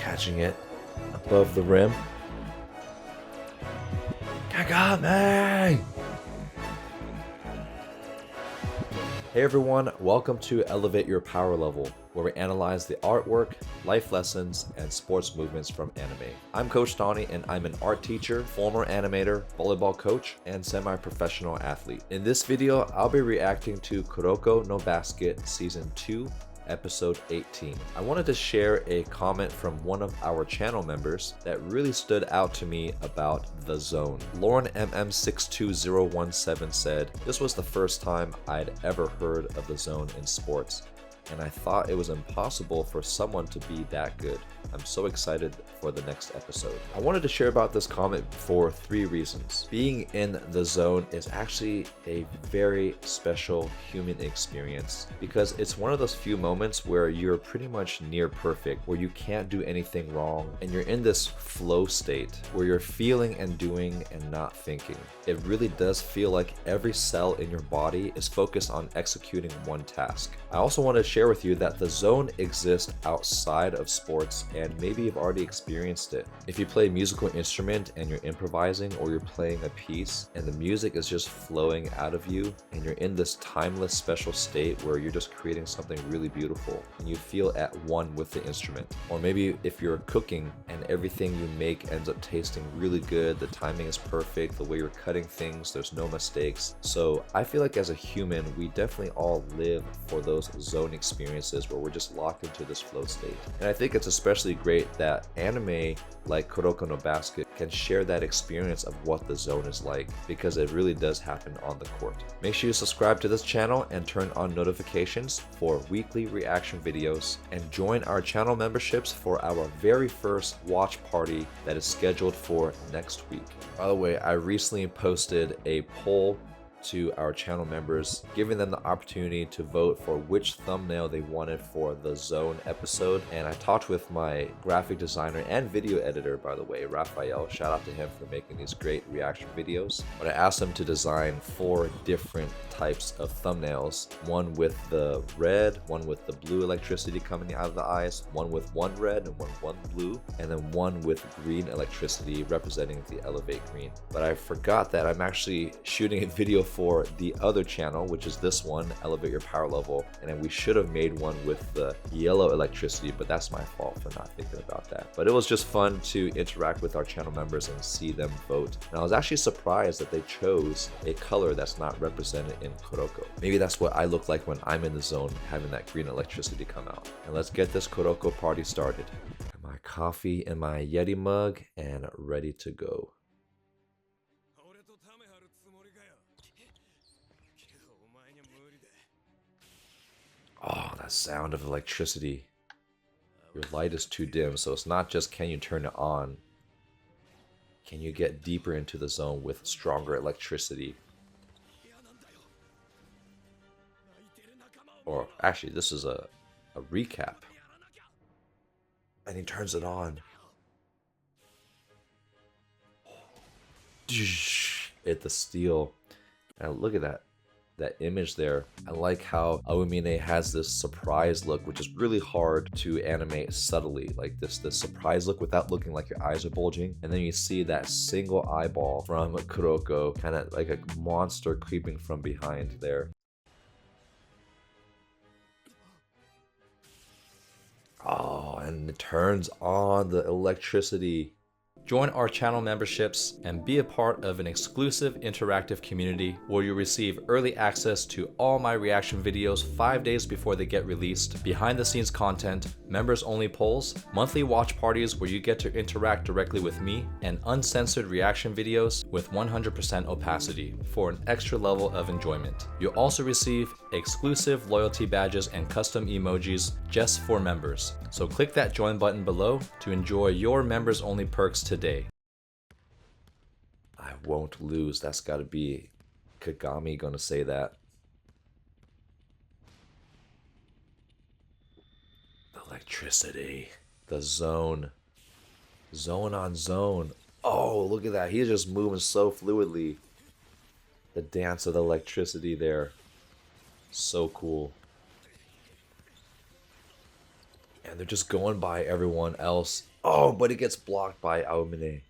catching it above the rim. Kagami! Hey everyone, welcome to Elevate Your Power Level, where we analyze the artwork, life lessons, and sports movements from anime. I'm Coach Donnie, and I'm an art teacher, former animator, volleyball coach, and semi-professional athlete. In this video, I'll be reacting to Kuroko No Basket Season 2, Episode 18. I wanted to share a comment from one of our channel members that really stood out to me about the zone. Lauren MM62017 said, "This was the first time I'd ever heard of the zone in sports, and I thought it was impossible for someone to be that good. I'm so excited for the next episode." I wanted to share about this comment for 3 reasons. Being in the zone is actually a very special human experience because it's one of those few moments where you're pretty much near perfect, where you can't do anything wrong, and you're in this flow state where you're feeling and doing and not thinking. It really does feel like every cell in your body is focused on executing one task. I also want to share with you that the zone exists outside of sports, and maybe you've already experienced it. If you play a musical instrument and you're improvising, or you're playing a piece and the music is just flowing out of you and you're in this timeless special state where you're just creating something really beautiful and you feel at one with the instrument. Or maybe if you're cooking and everything you make ends up tasting really good, the timing is perfect, the way you're cutting things, there's no mistakes. So I feel like as a human, we definitely all live for those zone experiences where we're just locked into this flow state. And I think it's especially great that anime like Kuroko no Basket can share that experience of what the zone is like, because it really does happen on the court. Make sure you subscribe to this channel and turn on notifications for weekly reaction videos, and join our channel memberships for our very first watch party that is scheduled for next week. By the way, I recently posted a poll to our channel members, giving them the opportunity to vote for which thumbnail they wanted for the zone episode. And I talked with my graphic designer and video editor, by the way, Raphael. Shout out to him for making these great reaction videos. But I asked him to design 4 different types of thumbnails, one with the red, one with the blue electricity coming out of the eyes, one with one red and one blue, and then one with green electricity representing the Elevate Green. But I forgot that I'm actually shooting a video for the other channel, which is this one, Elevate Your Power Level, and then we should have made one with the yellow electricity, but that's my fault for not thinking about that. But it was just fun to interact with our channel members and see them vote. And I was actually surprised that they chose a color that's not represented in Kuroko. Maybe that's what I look like when I'm in the zone, having that green electricity come out. And let's get this Kuroko party started. Got my coffee in my Yeti mug and ready to go. Oh, that sound of electricity. Your light is too dim, so it's not just can you turn it on. Can you get deeper into the zone with stronger electricity? Or actually, this is a recap. And he turns it on. Hit the steel. And look at that image there. I like how Aomine has this surprise look, which is really hard to animate subtly, like this surprise look without looking like your eyes are bulging. And then you see that single eyeball from Kuroko, kind of like a monster creeping from behind there. Oh, and it turns on the electricity. Join our channel memberships and be a part of an exclusive interactive community where you receive early access to all my reaction videos 5 days before they get released, behind the scenes content, members only polls, monthly watch parties where you get to interact directly with me, and uncensored reaction videos with 100% opacity for an extra level of enjoyment. You'll also receive exclusive loyalty badges and custom emojis just for members. So click that join button below to enjoy your members only perks today. I won't lose. That's got to be Kagami gonna say that. The electricity. The zone. Zone on zone. Oh, look at that. He's just moving so fluidly. The dance of the electricity there. So cool. And they're just going by everyone else. Oh, but it gets blocked by Aomine.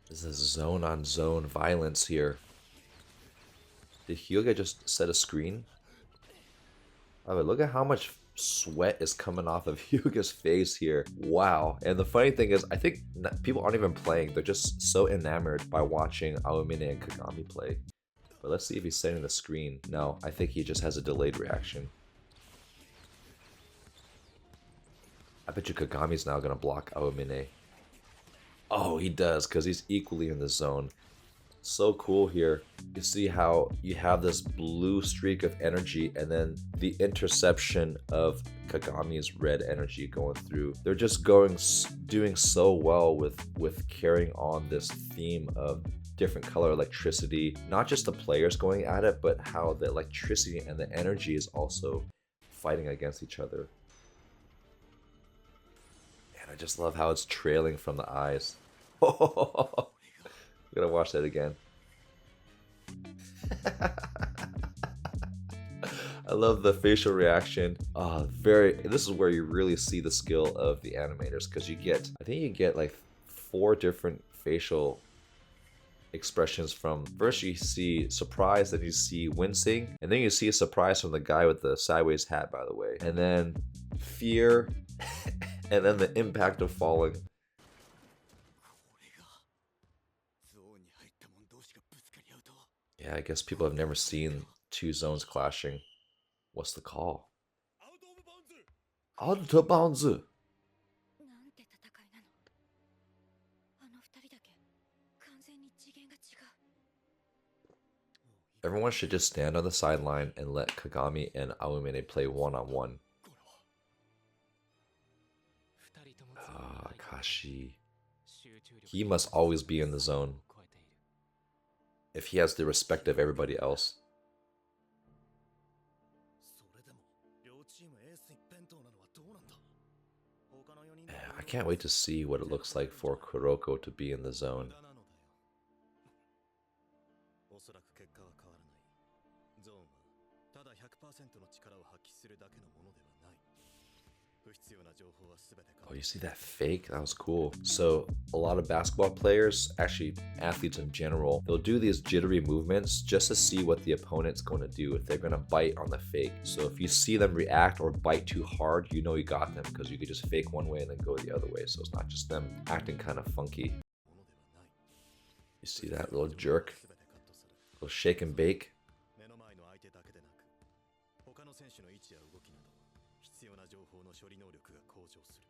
This is zone on zone violence here. Did Hyuga just set a screen? Oh, but look at how much sweat is coming off of Hyuga's face here. Wow. And the funny thing is, I think people aren't even playing. They're just so enamored by watching Aomine and Kagami play. But let's see if he's setting the screen. No, I think he just has a delayed reaction. I bet you Kagami's now going to block Aomine. Oh, he does, because he's equally in the zone. So cool here. You see how you have this blue streak of energy and then the interception of Kagami's red energy going through. They're just doing so well with carrying on this theme of different color electricity. Not just the players going at it, but how the electricity and the energy is also fighting against each other. And I just love how it's trailing from the eyes. I'm gonna watch that again. I love the facial reaction. This is where you really see the skill of the animators, because I think you get like 4 different facial expressions from, first you see surprise, then you see wincing, and then you see a surprise from the guy with the sideways hat, by the way, and then fear, and then the impact of falling. Yeah, I guess people have never seen 2 zones clashing. What's the call? Out of bounds. Everyone should just stand on the sideline and let Kagami and Aomine play one-on-one. Kashi. He must always be in the zone if he has the respect of everybody else. I can't wait to see what it looks like for Kuroko to be in the zone. Oh, you see that fake? That was cool. So a lot of basketball players, actually athletes in general, they'll do these jittery movements just to see what the opponent's going to do, if they're going to bite on the fake. So if you see them react or bite too hard, you know you got them, because you could just fake one way and then go the other way. So it's not just them acting kind of funky. You see that little jerk? Little shake and bake.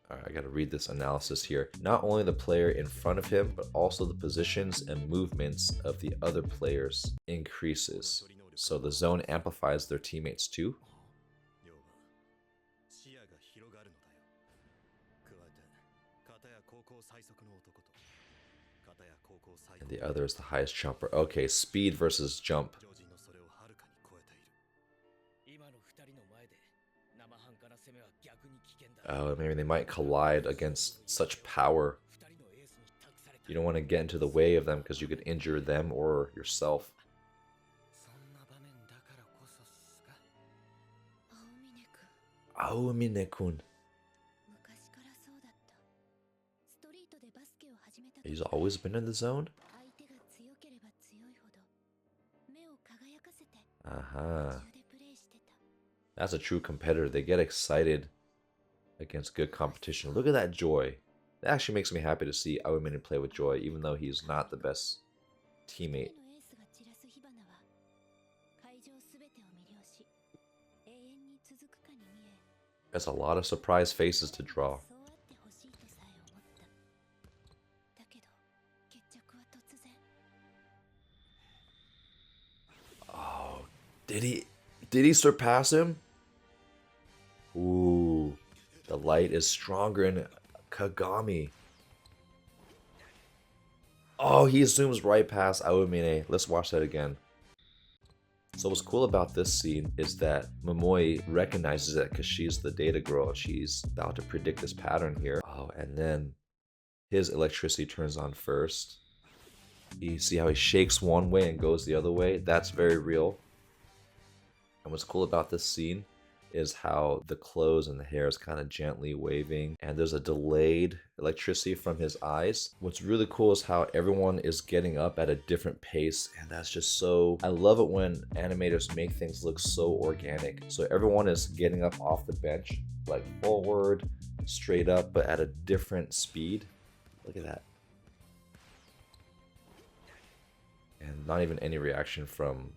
Alright, I gotta read this analysis here. Not only the player in front of him, but also the positions and movements of the other players increases. So the zone amplifies their teammates too. And the other is the highest jumper. Okay, speed versus jump. Oh, maybe they might collide against such power. You don't want to get into the way of them because you could injure them or yourself. Aomine-kun. He's always been in the zone? Aha. That's a true competitor. They get excited against good competition. Look at that joy. That actually makes me happy to see Aomine play with joy, even though he's not the best teammate. That's a lot of surprise faces to draw. Oh, did he surpass him? Ooh, the light is stronger in Kagami. Oh, he zooms right past Aomine. Let's watch that again. So what's cool about this scene is that Momoi recognizes it because she's the data girl. She's about to predict this pattern here. Oh, and then his electricity turns on first. You see how he shakes one way and goes the other way? That's very real. And what's cool about this scene is how the clothes and the hair is kind of gently waving, and there's a delayed electricity from his eyes. What's really cool is how everyone is getting up at a different pace, and that's just so, I love it when animators make things look so organic. So everyone is getting up off the bench, like forward, straight up, but at a different speed. Look at that. And not even any reaction from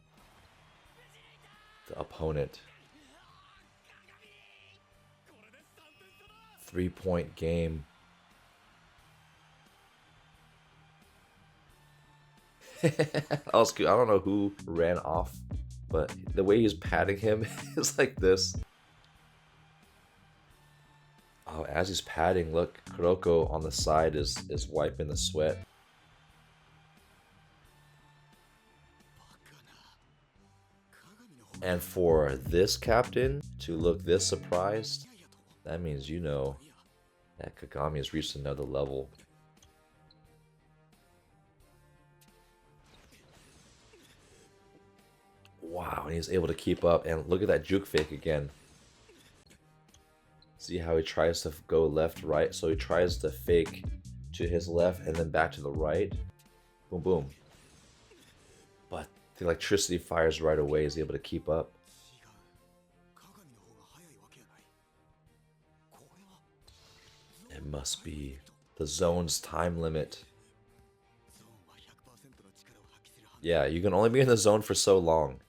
the opponent. 3-point game. That was good. I don't know who ran off, but the way he's patting him is like this. Oh, as he's patting, look, Kuroko on the side is wiping the sweat. And for this captain to look this surprised, that means you know that Kagami has reached another level. Wow, and he's able to keep up. And look at that juke fake again. See how he tries to go left, right? So he tries to fake to his left and then back to the right. Boom, boom. But the electricity fires right away. He's able to keep up. It must be the zone's time limit. Yeah, you can only be in the zone for so long.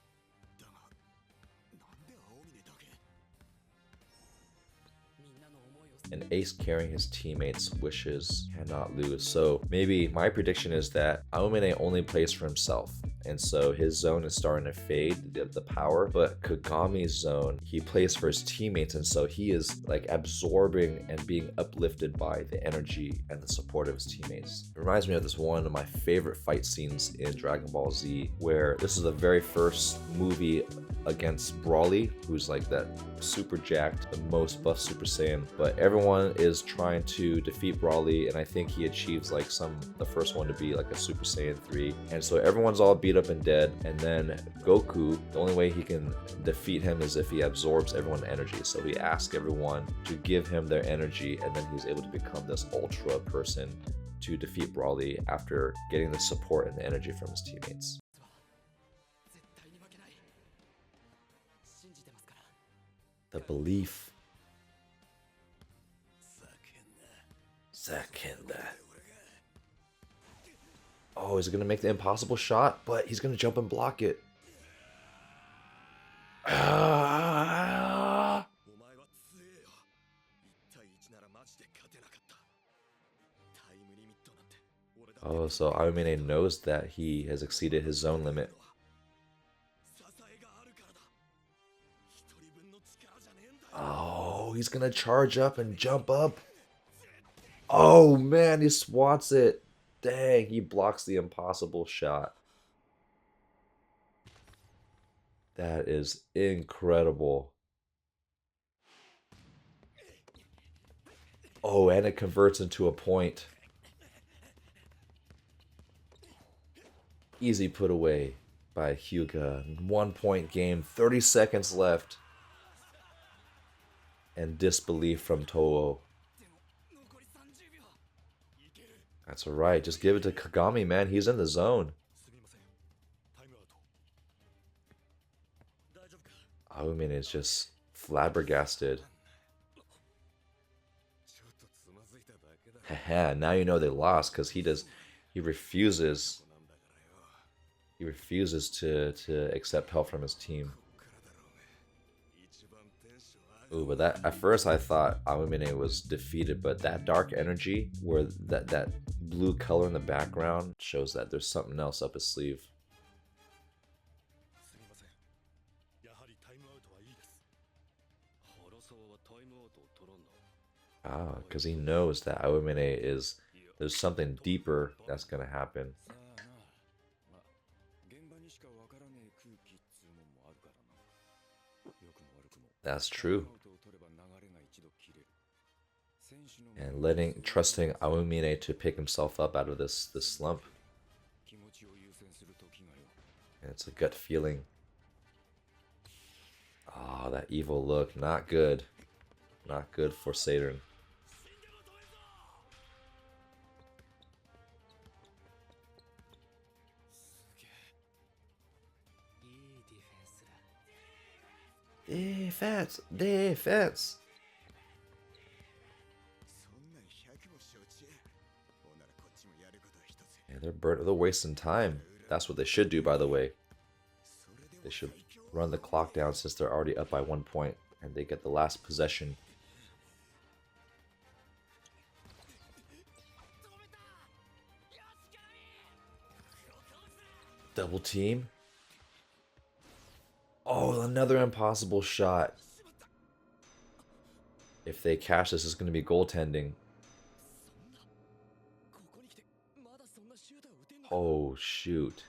An ace carrying his teammates' wishes cannot lose. So maybe my prediction is that Aomine only plays for himself, and so his zone is starting to fade, the power. But Kagami's zone, he plays for his teammates, and so he is like absorbing and being uplifted by the energy and the support of his teammates. It reminds me of this one of my favorite fight scenes in Dragon Ball Z, where this is the very first movie against Broly, who's like that super jacked, the most buff Super Saiyan, but everyone is trying to defeat Broly, and I think he achieves like the first one to be like a Super Saiyan 3, and so everyone's all beat up and dead, and then Goku, the only way he can defeat him is if he absorbs everyone's energy. So he asks everyone to give him their energy, and then he's able to become this ultra person to defeat Broly after getting the support and the energy from his teammates. The belief. Second. Oh, is it going to make the impossible shot? But he's going to jump and block it. Ah! Oh, so Aomine knows that he has exceeded his zone limit. Oh, he's gonna charge up and jump up. Oh man, he swats it. Dang, he blocks the impossible shot. That is incredible. Oh, and it converts into a point. Easy put away by Hyuga. 1 point game, 30 seconds left. And disbelief from Toho. That's alright, just give it to Kagami, man. He's in the zone. Aomine is just flabbergasted. Haha, now you know they lost because he refuses to accept help from his team. Ooh, but that at first I thought Aomine was defeated, but that dark energy, where that blue color in the background, shows that there's something else up his sleeve. Ah, because he knows that Aomine there's something deeper that's gonna happen. That's true. And trusting Aomine to pick himself up out of this slump. And it's a gut feeling. Oh, that evil look. Not good. Not good for seirin. Defense! Defense! Yeah, they're wasting time. That's what they should do, by the way. They should run the clock down since they're already up by 1 point and they get the last possession. Double team. Oh, another impossible shot. If they cash this, it's going to be goaltending. Oh, shoot.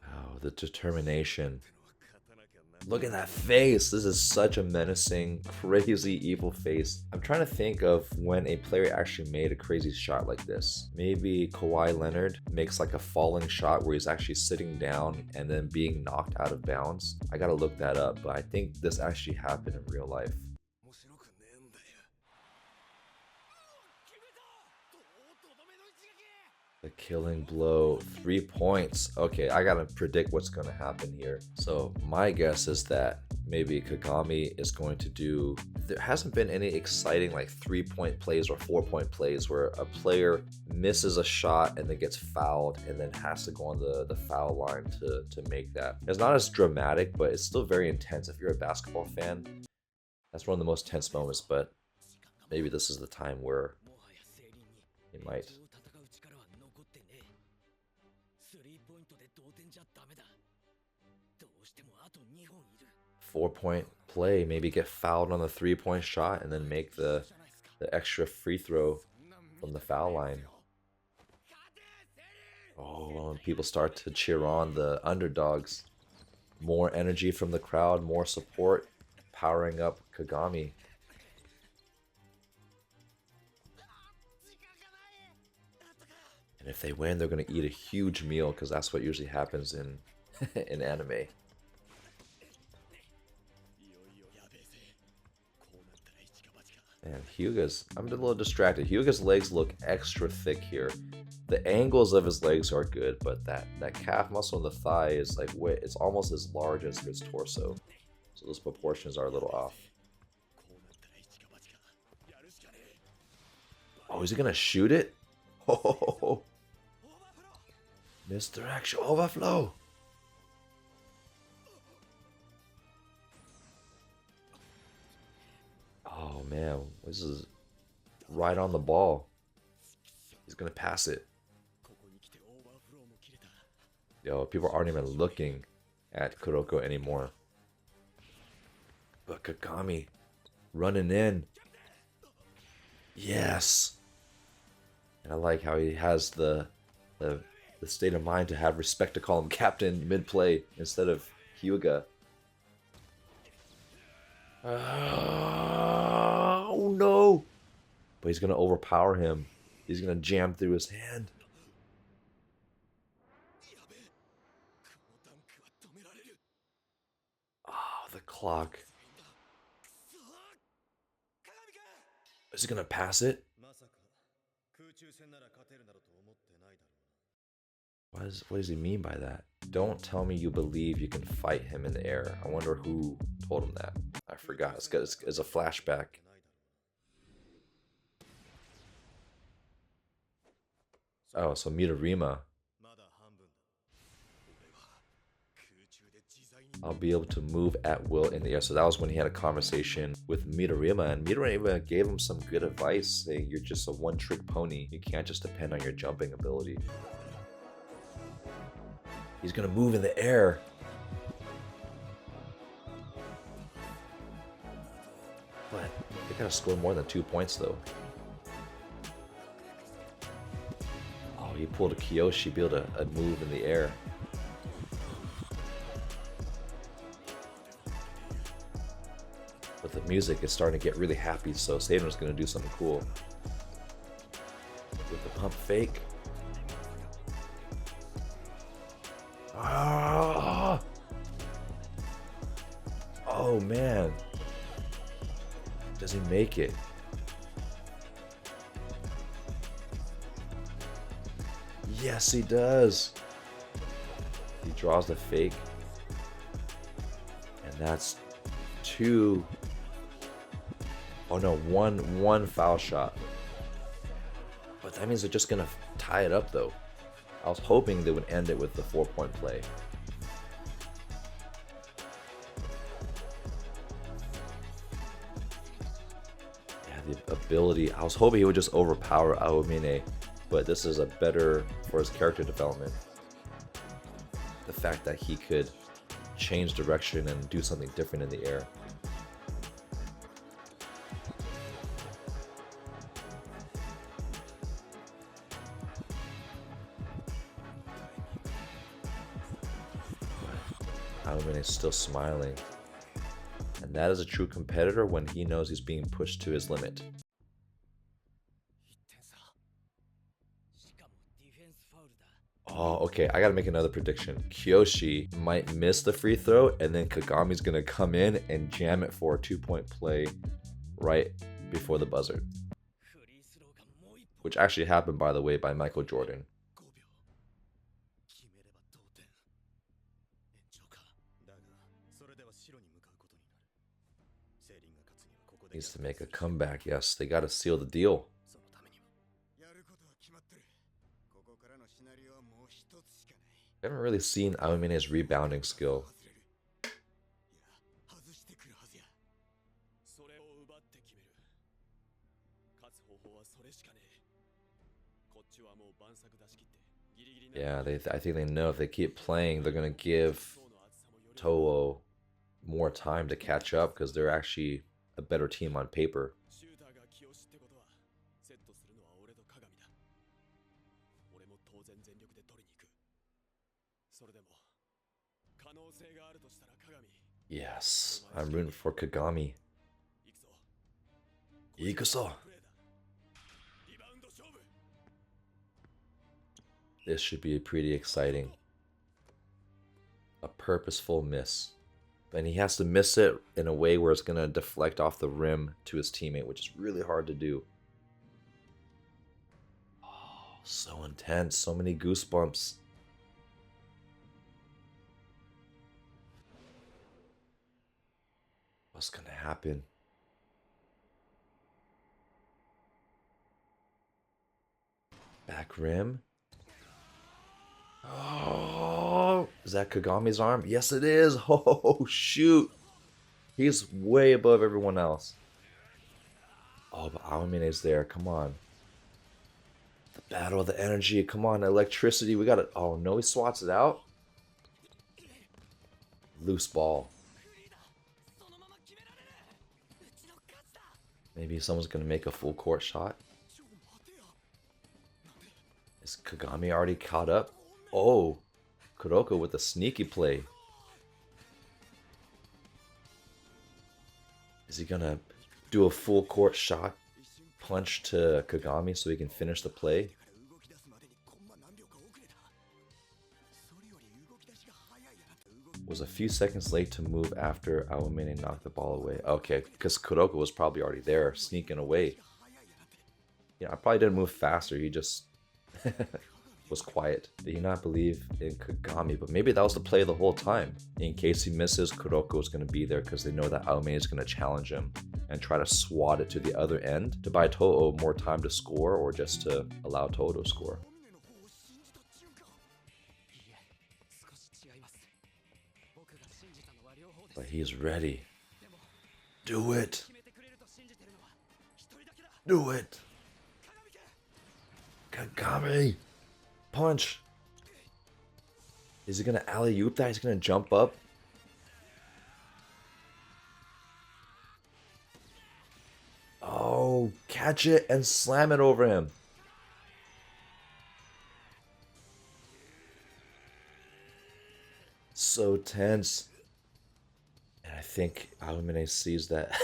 Oh, the determination. Look at that face. This is such a menacing, crazy, evil face. I'm trying to think of when a player actually made a crazy shot like this. Maybe Kawhi Leonard makes like a falling shot where he's actually sitting down and then being knocked out of bounds. I gotta look that up, but I think this actually happened in real life. The killing blow, 3 points. Okay, I gotta predict what's gonna happen here. So my guess is that maybe Kagami is going to do, there hasn't been any exciting like 3-point plays or 4-point plays where a player misses a shot and then gets fouled and then has to go on the foul line to make that. It's not as dramatic, but it's still very intense. If you're a basketball fan, that's one of the most tense moments, but maybe this is the time where it might. 4-point play, maybe get fouled on the 3-point shot and then make the extra free throw from the foul line. Oh, and people start to cheer on the underdogs. More energy from the crowd, more support, powering up Kagami. And if they win, they're going to eat a huge meal because that's what usually happens in in anime. And Hyuga's, I'm a little distracted. Hyuga's legs look extra thick here. The angles of his legs are good, but that calf muscle in the thigh is like, it's almost as large as his torso. So those proportions are a little off. Oh, is he gonna shoot it? Oh, misdirection overflow. Oh man, this is right on the ball. He's gonna pass it. Yo, people aren't even looking at Kuroko anymore. But Kagami running in. Yes. And I like how he has the state of mind to have respect to call him captain mid-play instead of Hyuga. Oh no! But he's gonna overpower him. He's gonna jam through his hand. Oh, the clock. Is he gonna pass it? What does he mean by that? Don't tell me you believe you can fight him in the air. I wonder who told him that. I forgot. It's a flashback. Oh, so Midorima. I'll be able to move at will in the air. So that was when he had a conversation with Midorima, and Midorima gave him some good advice, saying you're just a one-trick pony. You can't just depend on your jumping ability. He's gonna move in the air. But they gotta score more than 2 points though. Oh, he pulled a Kyoshi, be able to move in the air. But the music is starting to get really happy, so Seirin's gonna do something cool. With the pump fake. Ah! Oh man. Does he make it? Yes, he does. He draws the fake. And that's two. Oh no, one foul shot. But that means they're just gonna tie it up though. I was hoping they would end it with the 4-point play. Yeah, the ability. I was hoping he would just overpower Aomine, but this is a better for his character development. The fact that he could change direction and do something different in the air. Aomine is still smiling. And that is a true competitor when he knows he's being pushed to his limit. Oh, okay, I gotta make another prediction. Kyoshi might miss the free throw, and then Kagami's gonna come in and jam it for a 2-point play right before the buzzer. Which actually happened, by the way, by Michael Jordan. Needs to make a comeback. Yes, they gotta seal the deal. I haven't really seen Aomine's rebounding skill. Yeah, I think they know if they keep playing, they're gonna give Toho more time to catch up because they're actually a better team on paper. Yes, I'm rooting for Kagami. Ikuso. This should be pretty exciting. A purposeful miss. And he has to miss it in a way where it's going to deflect off the rim to his teammate, which is really hard to do. Oh, so intense. So many goosebumps. What's going to happen? Back rim. Oh, is that Kagami's arm? Yes, it is. Oh, shoot. He's way above everyone else. Oh, but Aomine's there. Come on. The battle of the energy. Come on, electricity. We got it. Oh, no, he swats it out. Loose ball. Maybe someone's going to make a full court shot. Is Kagami already caught up? Oh, Kuroko with a sneaky play. Is he gonna do a full court shot punch to Kagami so he can finish the play? Was a few seconds late to move after Aomine knocked the ball away. Okay, because Kuroko was probably already there, sneaking away. Yeah, I probably didn't move faster, he just was quiet. Did he not believe in Kagami? But maybe that was the play the whole time. In case he misses, Kuroko is going to be there because they know that Aomine is going to challenge him and try to swat it to the other end to buy Toho more time to score or just to allow Toho to score. But he's ready. Do it. Do it. Kagami. Punch. Is he gonna alley-oop that? He's gonna jump up. Oh, catch it and slam it over him. So tense. And I think Aomine sees that.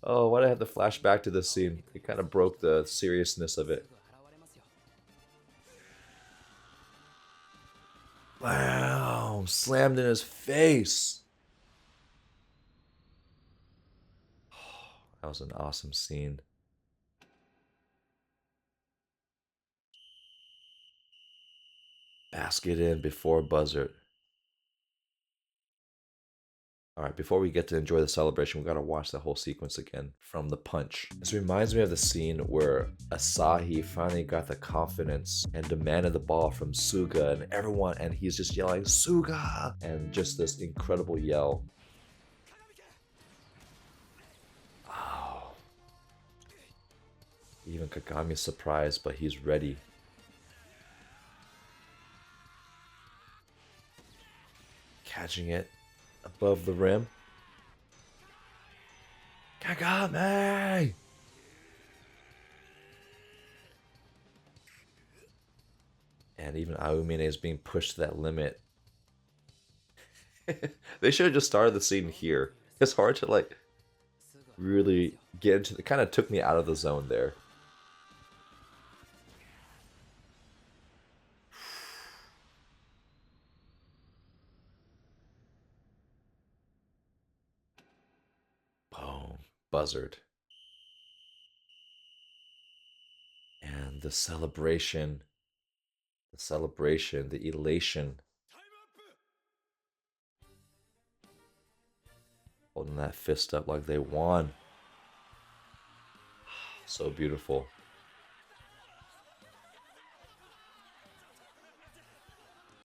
Oh, why did I have to flash back to this scene? It kind of broke the seriousness of it. Bam! Slammed in his face. That was an awesome scene. Basket in before buzzer. Alright, before we get to enjoy the celebration, we gotta watch the whole sequence again from the punch. This reminds me of the scene where Asahi finally got the confidence and demanded the ball from Suga and everyone, and he's just yelling, Suga! And just this incredible yell. Oh. Even Kagami's surprised, but he's ready. Catching it above the rim. Kagami! And even Aomine is being pushed to that limit. They should have just started the scene here. It's hard to like really get into it. Kind of took me out of the zone there. Boom. Buzzard. And the celebration. The celebration. The elation. Holding that fist up like they won. So beautiful.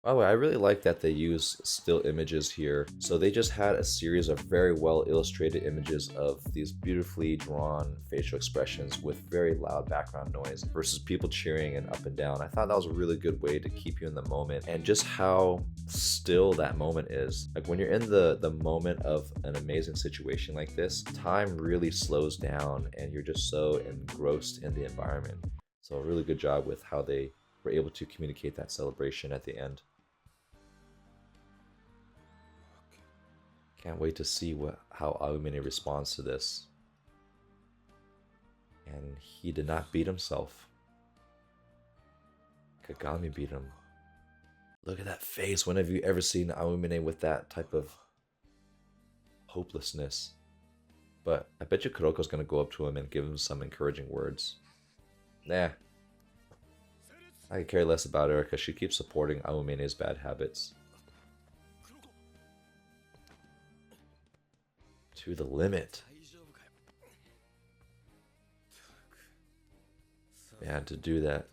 By the way, I really like that they use still images here. So they just had a series of very well illustrated images of these beautifully drawn facial expressions with very loud background noise versus people cheering and up and down. I thought that was a really good way to keep you in the moment and just how still that moment is. Like when you're in the moment of an amazing situation like this, time really slows down and you're just so engrossed in the environment. So a really good job with how they were able to communicate that celebration at the end. Can't wait to see how Aomine responds to this. And he did not beat himself. Kagami beat him. Look at that face. When have you ever seen Aomine with that type of hopelessness? But I bet you Kuroko's gonna go up to him and give him some encouraging words. Nah. I could care less about her because she keeps supporting Aomine's bad habits. To the limit. Man, to do that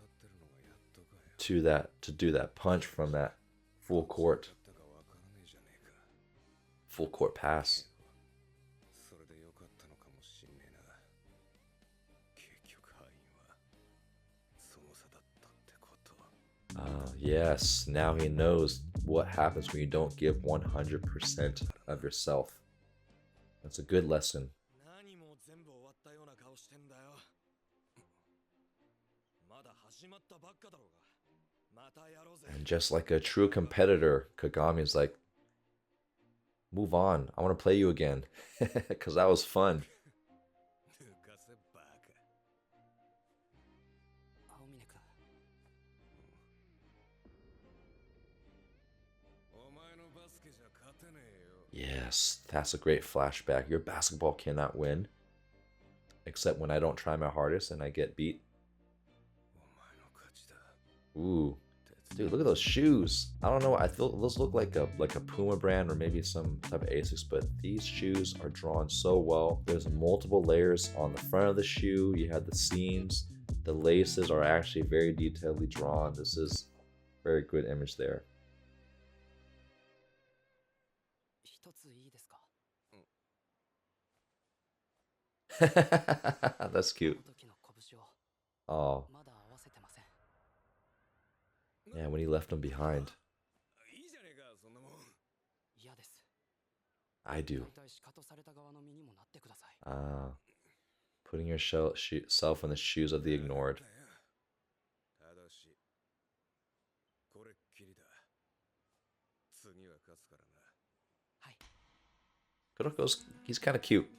punch from that full court pass. Yes, now he knows what happens when you don't give 100% of yourself. That's a good lesson. And just like a true competitor, Kagami's like, move on, I want to play you again. Because that was fun. Yes, that's a great flashback. Your basketball cannot win. Except when I don't try my hardest and I get beat. Ooh. Dude, look at those shoes. I don't know, I feel those look like a Puma brand or maybe some type of Asics, but these shoes are drawn so well. There's multiple layers on the front of the shoe. You have the seams. The laces are actually very detailedly drawn. This is a very good image there. That's cute. Oh. Yeah, when he left him behind. I do. Putting yourself in the shoes of the ignored. Kuroko's, he's kind of cute.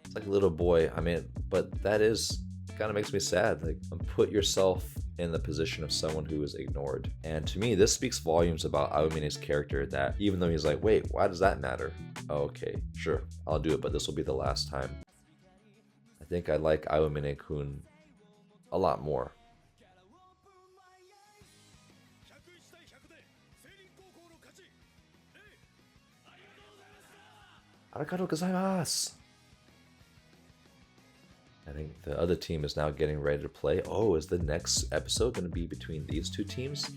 It's like a little boy. I mean, but that is kind of makes me sad. Like, put yourself in the position of someone who is ignored. And to me, this speaks volumes about Aomine's character, that even though he's like, wait, why does that matter? Oh, okay, sure, I'll do it, but this will be the last time. I think I like Aomine-kun a lot more. Arigatou gozaimasu! I think the other team is now getting ready to play. Oh, is the next episode going to be between these two teams?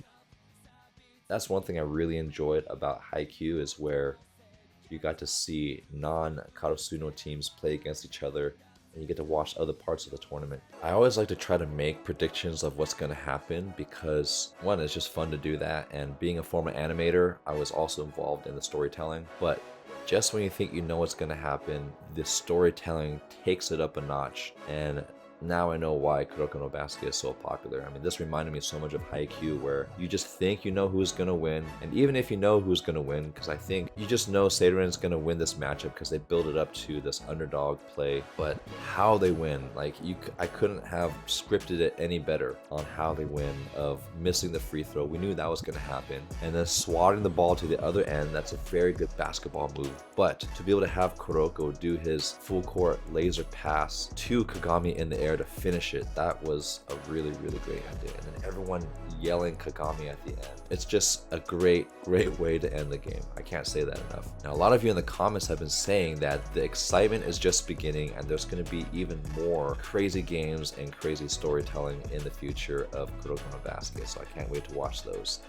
That's one thing I really enjoyed about Haikyuu, is where you got to see non-Karasuno teams play against each other, and you get to watch other parts of the tournament. I always like to try to make predictions of what's going to happen because, one, it's just fun to do that, and being a former animator, I was also involved in the storytelling. But just when you think you know what's going to happen, the storytelling takes it up a notch, and now I know why Kuroko No Basket is so popular. I mean, this reminded me so much of Haikyuu, where you just think you know who's gonna win, and even if you know who's gonna win, because I think you just know Seirin's gonna win this matchup because they build it up to this underdog play, but how they win, like, I couldn't have scripted it any better on how they win, of missing the free throw. We knew that was gonna happen, and then swatting the ball to the other end. That's a very good basketball move, but to be able to have Kuroko do his full court laser pass to Kagami in the air to finish it, that was a really, really great ending. And then everyone yelling Kagami at the end. It's just a great way to end the game. I can't say that enough. Now, a lot of you in the comments have been saying that the excitement is just beginning, and there's going to be even more crazy games and crazy storytelling in the future of Kuroko No Basket, so I can't wait to watch those.